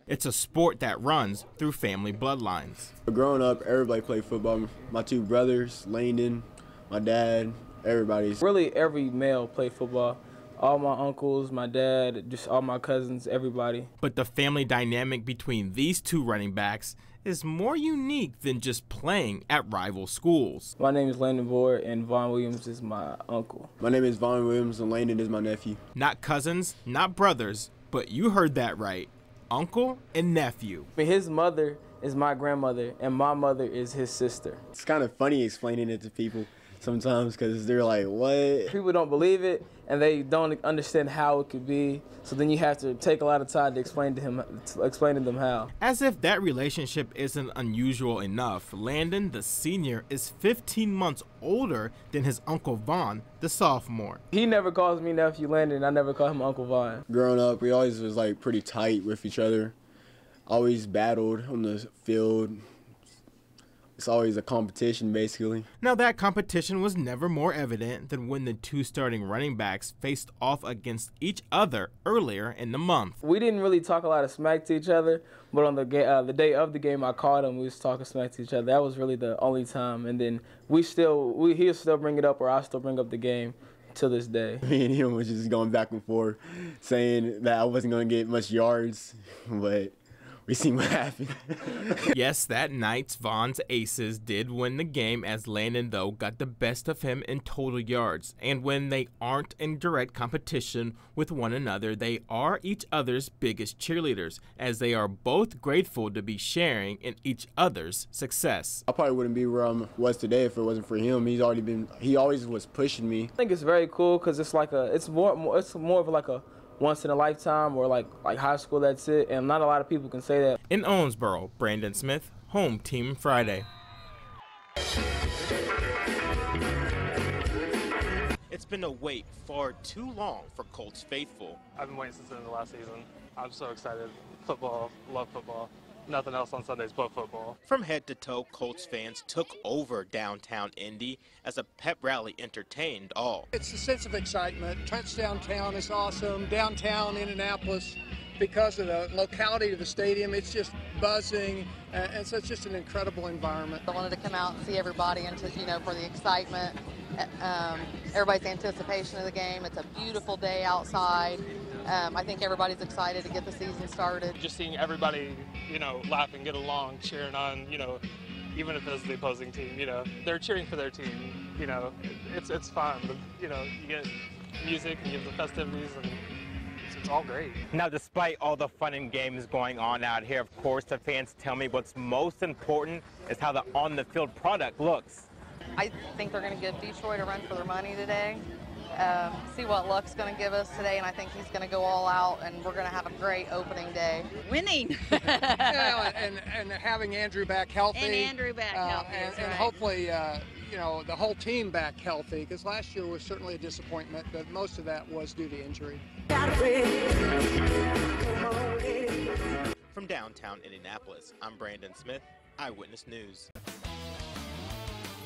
It's a sport that runs through family bloodlines. Growing up, everybody played football. My two brothers, Landon, my dad, everybody. Really, every male played football. All my uncles, my dad, just all my cousins, everybody. But the family dynamic between these two running backs is more unique than just playing at rival schools. My name is Landon Board, and Vaughn Williams is my uncle. My name is Vaughn Williams, and Landon is my nephew. Not cousins, not brothers, but you heard that right. Uncle and nephew. His mother is my grandmother, and my mother is his sister. It's kind of funny explaining it to people sometimes because they're like, what? People don't believe it, and they don't understand how it could be. So then you have to take a lot of time to explain to them how. As if that relationship isn't unusual enough, Landon, the senior, is 15 months older than his Uncle Vaughn, the sophomore. He never calls me Nephew Landon. I never call him Uncle Vaughn. Growing up, we always was like pretty tight with each other. Always battled on the field. It's always a competition, basically. Now, that competition was never more evident than when the two starting running backs faced off against each other earlier in the month. We didn't really talk a lot of smack to each other, but on the day of the game, I called him. We was talking smack to each other. That was really the only time. And then he'll still bring it up, or I'll still bring up the game to this day. Me and him was just going back and forth, saying that I wasn't going to get much yards, but we seen what happened. Yes, that night, Vaughn's Aces did win the game, as Landon, though, got the best of him in total yards. And when they aren't in direct competition with one another, they are each other's biggest cheerleaders, as they are both grateful to be sharing in each other's success. I probably wouldn't be where I was today if it wasn't for him. He always was pushing me. I think it's very cool because it's more of like a once in a lifetime, or like high school, that's it, and not a lot of people can say that. In Owensboro, Brandon Smith, Home Team Friday. It's been a wait far too long for Colts faithful. I've been waiting since the end of last season. I'm so excited. Football, love football. Nothing else on Sundays but football. From head to toe, Colts fans took over downtown Indy as a pep rally entertained all. It's a sense of excitement. Touchdown Town is awesome. Downtown Indianapolis, because of the locality of the stadium, it's just buzzing, and so it's just an incredible environment. I wanted to come out and see everybody, and for the excitement, everybody's anticipation of the game. It's a beautiful day outside. I think everybody's excited to get the season started. Just seeing everybody, laugh and get along, cheering on, even if it's the opposing team, they're cheering for their team. It's fun. But, you get music and you have the festivities, and it's all great. Now, despite all the fun and games going on out here, of course, the fans tell me what's most important is how the on-the-field product looks. I think they're going to give Detroit a run for their money today. See what Luck's going to give us today, and I think he's going to go all out, and we're going to have a great opening day. Winning. and having Andrew back healthy. And Andrew back healthy, and hopefully, the whole team back healthy, because last year was certainly a disappointment, but most of that was due to injury. From downtown Indianapolis, I'm Brandon Smith, Eyewitness News.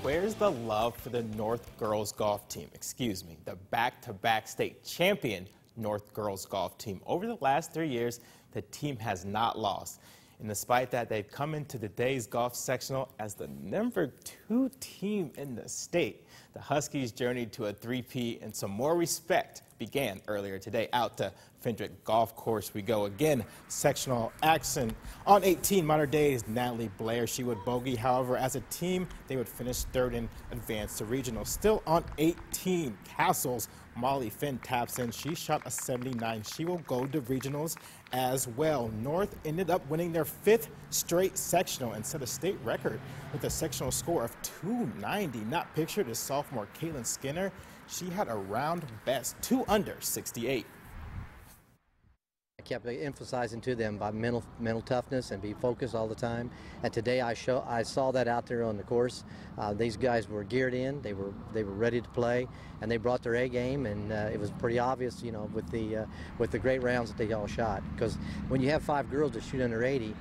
Where's the love for the North Girls Golf Team? The back-to-back state champion North Girls Golf Team. Over the last 3 years, the team has not lost. And despite that, they've come into today's golf sectional as the #2 team in the state. The Huskies' journey to a three-peat and some more respect began earlier today. Out to Fendrick Golf Course we go again. Sectional action on 18. Modern Day's Natalie Blair. She would bogey. However, as a team, they would finish third and advance to regional. Still on 18. Castles. Molly Finn taps in. She shot a 79. She will go to regionals as well. North ended up winning their 5th straight sectional and set a state record with a sectional score of 290. Not pictured is sophomore Caitlin Skinner. She had a round best 2 under 68. I kept emphasizing to them about mental toughness and be focused all the time. And today I saw that out there on the course. These guys were geared in. They were ready to play, and they brought their A game. And it was pretty obvious, with the great rounds that they all shot. Because when you have 5 girls that shoot under 80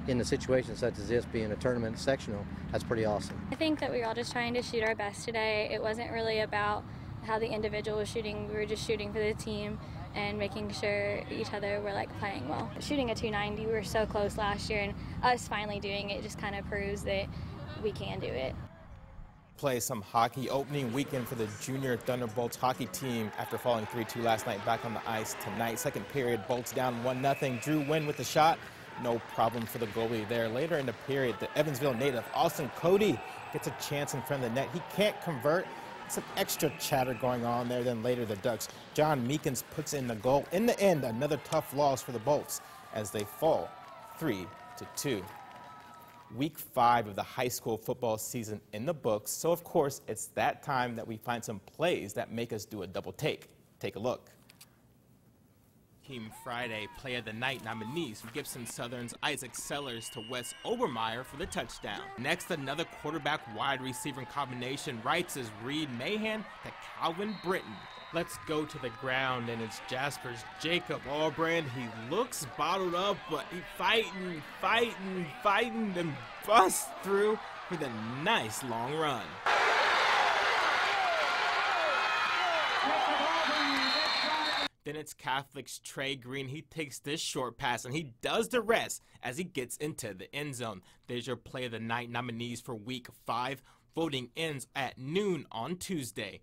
in a situation such as this, being a tournament sectional, that's pretty awesome. I think that we were all just trying to shoot our best today. It wasn't really about how the individual was shooting. We were just shooting for the team. and making sure each other were like playing well. Shooting a 290, we were so close last year, and us finally doing it just kind of proves that we can do it. Play some hockey. Opening weekend for the Junior Thunderbolts hockey team after falling 3-2 last night, back on the ice tonight. Second period, Bolts down 1-0. Drew Wynn with the shot. No problem for the goalie there. Later in the period, the Evansville native Austin Cody gets a chance in front of the net. He can't convert. Some extra chatter going on there. Then later the Ducks, John Meekins puts in the goal. In the end, another tough loss for the Bolts as they fall 3-2. Week 5 of the high school football season in the books. So, of course, it's that time that we find some plays that make us do a double take. Take a look. Team Friday Play of the Night nominees from Gibson Southern's Isaac Sellers to Wes Obermeyer for the touchdown. Next, another quarterback wide receiver combination. Wrights is Reed Mahan to Calvin Britton. Let's go to the ground, and it's Jasper's Jacob Allbrand. He looks bottled up, but he fighting, and busts through with a nice long run. Then it's Catholic's Trey Green. He takes this short pass, and he does the rest as he gets into the end zone. There's your Play of the Night nominees for Week 5. Voting ends at noon on Tuesday.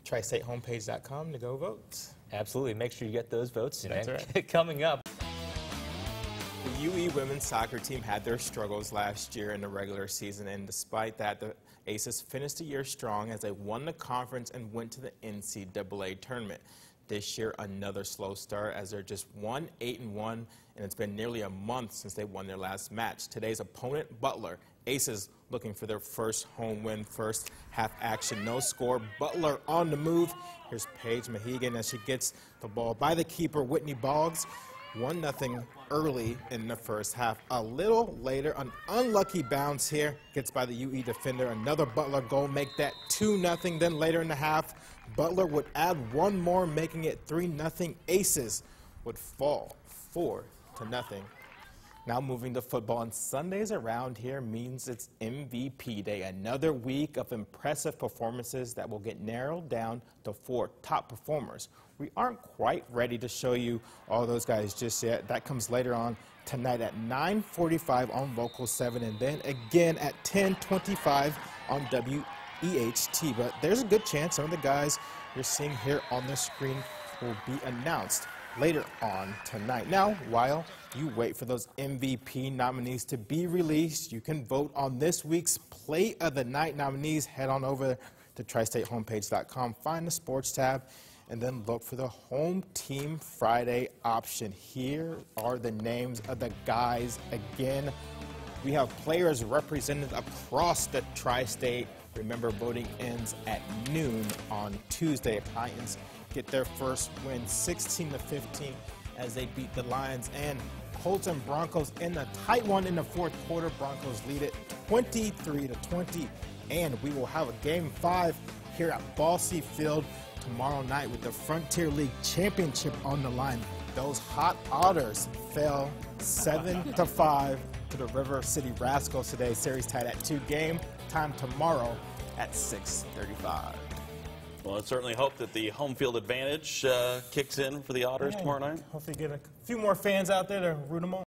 TriStateHomepage.com to go vote. Absolutely. Make sure you get those votes. That's right. Coming up. The UE women's soccer team had their struggles last year in the regular season, and despite that, the Aces finished the year strong as they won the conference and went to the NCAA tournament. This year, another slow start as they're just 1-8-1, and it's been nearly a month since they won their last match. Today's opponent, Butler. Aces looking for their first home win, first half action, no score. Butler on the move. Here's Paige Mahegan as she gets the ball by the keeper, Whitney Boggs. 1-0 early in the first half. A little later, an unlucky bounce here gets by the UE defender. Another Butler goal, make that 2-0. Then later in the half, Butler would add one more, making it 3-0. Aces would fall 4-0. Now moving to football, and Sundays around here means it's MVP Day. Another week of impressive performances that will get narrowed down to 4 top performers. We aren't quite ready to show you all those guys just yet. That comes later on tonight at 9:45 on Local 7, and then again at 10:25 on WEHT. But there's a good chance some of the guys you're seeing here on the screen will be announced later on tonight. Now, while you wait for those MVP nominees to be released, you can vote on this week's Play of the Night nominees. Head on over to TriStateHomepage.com, find the Sports tab, and then look for the Home Team Friday option. Here are the names of the guys again. We have players represented across the Tri-State. Remember, voting ends at noon on Tuesday. Titans get their first win 16-15 as they beat the Lions, and Colts and Broncos in a tight one in the fourth quarter. Broncos lead it 23-20, and we will have a Game 5 here at Ball C Field tomorrow night with the Frontier League Championship on the line. Those Hot Otters fell 7-5 to the River City Rascals today. Series tied at 2. Game time tomorrow at 6:35. Well, let's certainly hope that the home field advantage kicks in for the Otters tomorrow night. Hopefully get a few more fans out there to root them on.